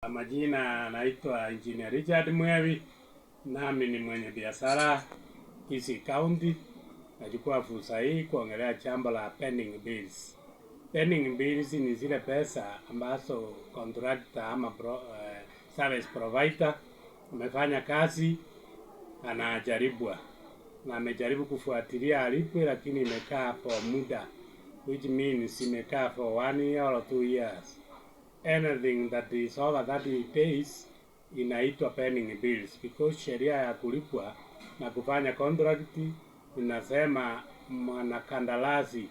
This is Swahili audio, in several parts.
Majina naitwa Engineer Richard Mwewi, nami ni mwenye biashara Kisii County. Nachukua fursa hii kuongelea jambo la pending bills. Pending bills ni zile pesa ambazo contractor ama service provider amefanya kazi anajaribwa na amejaribu kufuatilia alipwe, lakini imekaa for muda, which means imekaa for 1 year or 2 years. Anything that is over 30 days inaitwa pending bills, because sheria ya kulipwa na kufanya contract inasema mwanakandarasi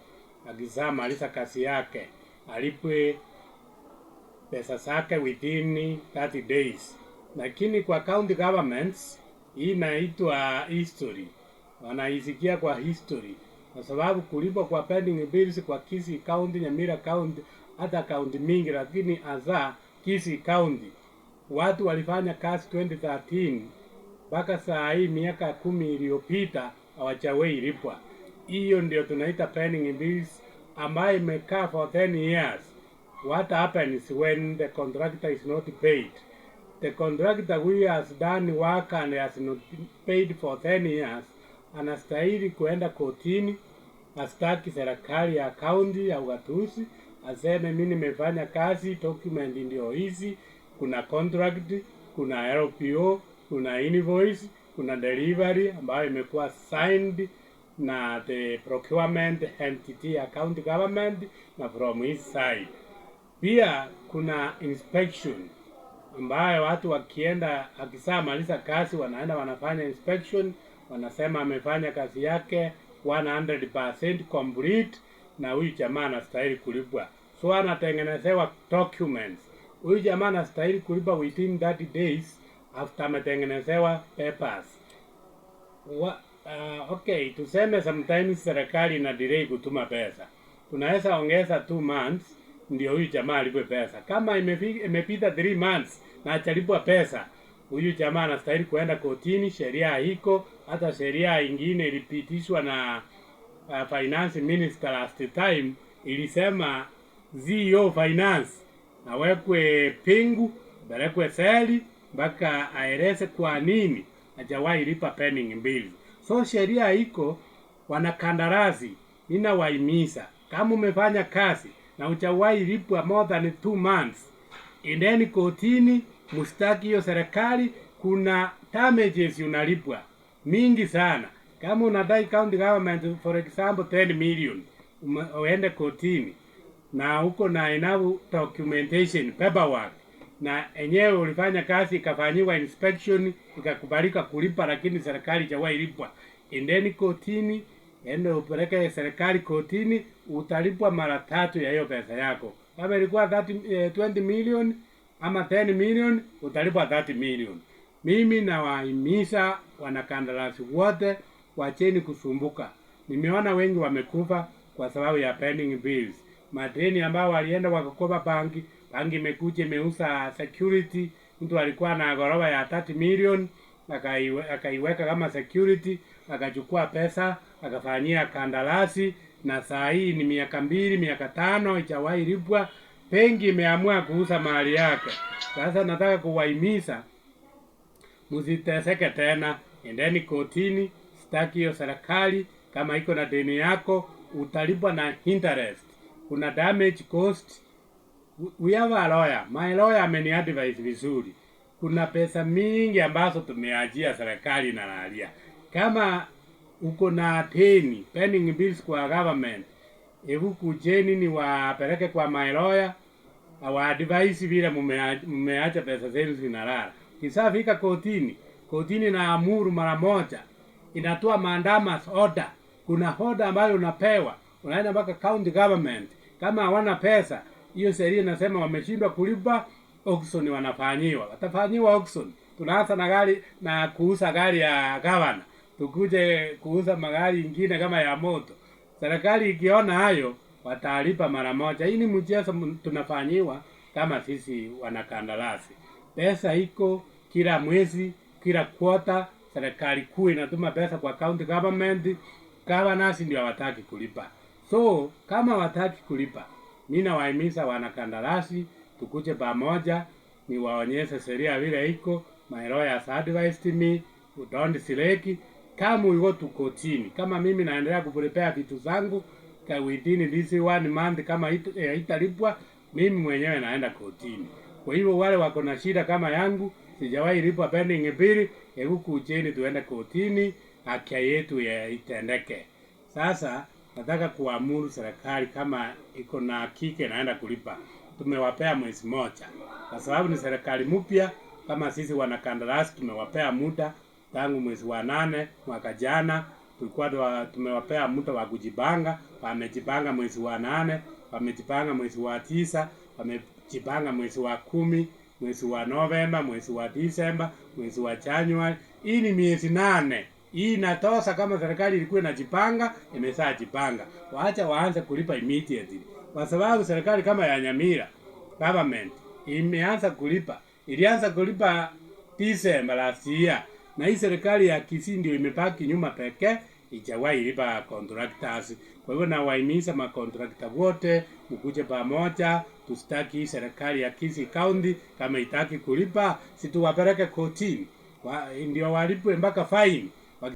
akishamaliza kazi yake alipwe pesa zake within 30 days. Lakini kwa county governments hii inaitwa history, wanaisikia kwa history, kwa sababu kulipwa kwa pending bills kwa Kisii County, Nyamira County, hata county mingi, lakini hasa Kisii County watu walifanya kazi 2013 mpaka saa hii miaka 10 iliyopita hawajawahi lipwa. Hiyo ndio tunaita pending bills, ambayo imekaa for 10 years. What happens when the contractor is not paid? The contractor who has done work and has not paid for 10 years anastahili kuenda kotini, astaki serikali ya county ya ugatuzi, aseme mimi nimefanya kazi, document ndio hizi, kuna contract, kuna LPO, kuna invoice, kuna delivery ambayo imekuwa signed na the procurement entity ya county government na from his side. Pia kuna inspection ambayo watu wakienda, akishamaliza kazi wanaenda wanafanya inspection, wanasema amefanya kazi yake 100% complete na huyu jamaa anastahili kulipwa. So anatengenezewa documents. Huyu jamaa anastahili kulipwa within 30 days after ametengenezewa papers. Okay, tuseme sometimes serikali ina delay kutuma pesa. Tunaweza ongeza 2 months ndio huyu jamaa alipwe pesa. Kama imepita 3 months na hajalipwa pesa, huyu jamaa anastahili kuenda kotini. Sheria iko, hata sheria ingine ilipitishwa na finance minister last time, ilisema CEO finance awekwe pingu, belekwe seli mpaka aeleze kwa nini hajawahi lipa pending bills. So sheria iko, wanakandarasi ninawahimiza, kama umefanya kazi na hujawahi lipwa more than 2 months, endeni kotini, mustaki hiyo serikali. Kuna damages unalipwa mingi sana. Kama unadai county government for example 10 million, uende kotini na huko na enough documentation paperwork, na enyewe ulifanya kazi ikafanyiwa inspection ikakubalika kulipa, lakini serikali hajawahi lipwa, endeni kotini, ende upeleke serikali kotini, utalipwa mara 3 ya hiyo pesa yako. Kama ilikuwa 20 million ama 10 million, utalipwa 30 million. Mimi nawahimiza wanakandarasi wote wacheni kusumbuka. Nimeona wengi wamekufa kwa sababu ya pending bills. Madeni ambao walienda wakakopa banki imekuja imeuza security. Mtu alikuwa na ghorofa ya 30 million akaiweka kama security, akachukua pesa akafanyia kandarasi, na saa hii ni miaka 2 miaka 5 haijawahi lipwa. Benki imeamua kuuza mali yake. Sasa nataka kuwahimiza msiteseke tena, endeni kotini, sitaki hiyo serikali. Kama iko na deni yako utalipwa na interest, kuna damage cost. We have a lawyer, my lawyer ameniadvise vizuri. Kuna pesa mingi ambazo tumeajia serikali na lalia. Kama uko na deni pending bills kwa government, hebu kujeni ni wapeleke kwa my lawyer, awa advise vile mumeacha pesa zenu zinalala. Kisafika kotini na amuru mara moja, inatoa mandamus order. Kuna order ambayo unapewa, unaenda mpaka county government. Kama hawana pesa, hiyo sheria inasema wameshindwa kulipa, auction wanafanyiwa. Watafanyiwa auction. Tunaanza na gari na kuuza gari ya governor, tukuje kuuza magari ingine kama ya moto. Serikali ikiona hayo watalipa mara moja. Hii ni mchezo tunafanyiwa kama sisi wanakandarasi. Pesa iko kila mwezi, kila quarter, serikali kuu inatuma pesa kwa county government. Governors ndio hawataki kulipa. So kama hawataki kulipa, mimi nawahimiza wanakandarasi tukuje pamoja, niwaonyeshe sheria vile iko. My lawyers advised me don't select, kama we go to kotini. Kama mimi naendelea kuprepare vitu zangu within this 1 month, kama italipwa, mimi mwenyewe naenda kotini. Kwa hivyo wale wako na shida kama yangu, sijawahi lipwa pending bill, hebu kujeni tuende kotini, haki yetu itendeke. Sasa nataka kuamuru serikali kama iko na hakika naenda kulipa. Tumewapea mwezi moja. Kwa sababu ni serikali mpya, kama sisi wanakandarasi tumewapea muda tangu mwezi wa 8 mwaka jana. Tulikuwa tumewapea muda wa kujipanga, wamejipanga mwezi wa 8, wamejipanga mwezi wa 9, wamejipanga mwezi wa 10, mwezi wa Novemba, mwezi wa Disemba, mwezi wa Januari. Hii ni miezi 8. Hii inatosha. Kama serikali ilikuwa inajipanga, imeshajipanga. Waacha waanze kulipa immediately. Kwa sababu serikali kama ya Nyamira government imeanza kulipa. Ilianza kulipa Disemba last year. Na hii serikali ya Kisii ndio imebaki nyuma pekee, ijawahi lipa contractors. Kwa hivyo nawahimiza macontractor wote mkuje pamoja, tusitaki hii serikali ya Kisii County kama itaki kulipa, situwapeleke kotini. Ndio walipwe mpaka fine.